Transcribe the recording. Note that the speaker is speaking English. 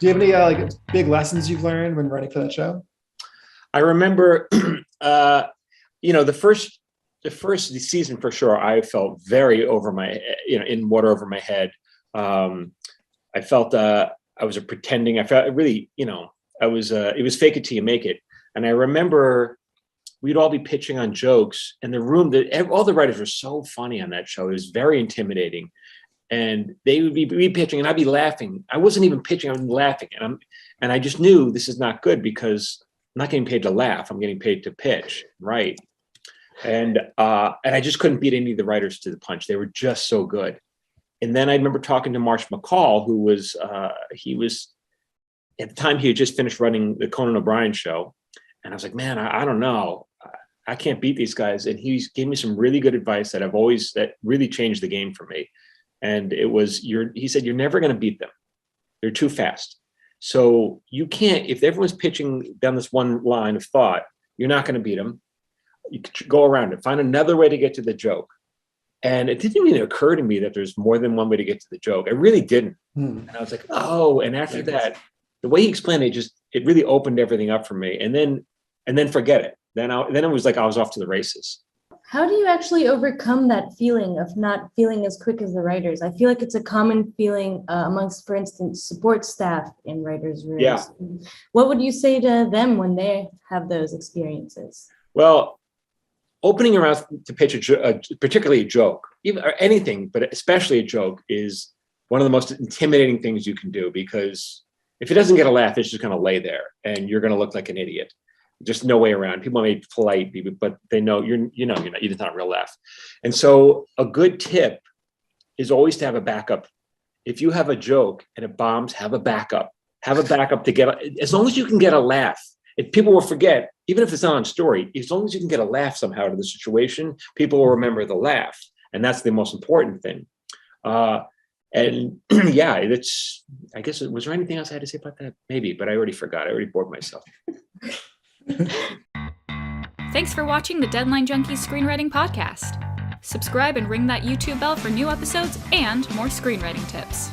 Do you have any like big lessons you've learned when writing for that show? I remember, the first season for sure. I felt very over my, in water over my head. I felt I was pretending. I felt really, I was. It was fake it till you make it. And I remember we'd all be pitching on jokes, and the room that all the writers were so funny on that show. It was very intimidating, and they would be pitching, and I'd be laughing. I wasn't even pitching; I was laughing, and I just knew this is not good because I'm not getting paid to laugh. I'm getting paid to pitch, right? And I just couldn't beat any of the writers to the punch. They were just so good. And then I remember talking to Marsh McCall, who was he was at the time he had just finished running the Conan O'Brien show, and I was like, man, I don't know, I can't beat these guys. And he gave me some really good advice that really changed the game for me. And it was he said, you're never going to beat them. They're too fast. So you can't, if everyone's pitching down this one line of thought, you're not going to beat them. You could go around it, find another way to get to the joke. And it didn't even occur to me that there's more than one way to get to the joke. I really didn't. And I was like, oh, and after that, the way he explained it, it really opened everything up for me. And then forget it. Then it was like I was off to the races. How do you actually overcome that feeling of not feeling as quick as the writers? I feel like it's a common feeling amongst, for instance, support staff in writers' rooms. Yeah. What would you say to them when they have those experiences? Well, opening your mouth to pitch particularly a joke, or anything, but especially a joke, is one of the most intimidating things you can do, because if it doesn't get a laugh, it's just going to lay there and you're going to look like an idiot. Just no way around. People may be polite, but they know you're not, it's not a real laugh. And so a good tip is always to have a backup. If you have a joke and it bombs, have a backup. Have a backup to get, as long as you can get a laugh. If people will forget, even if it's not on story, as long as you can get a laugh somehow to the situation, people will remember the laugh. And that's the most important thing. And yeah, I guess, was there anything else I had to say about that? Maybe, but I already forgot. I already bored myself. Thanks for watching the Deadline Junkies Screenwriting Podcast. Subscribe and ring that YouTube bell for new episodes and more screenwriting tips.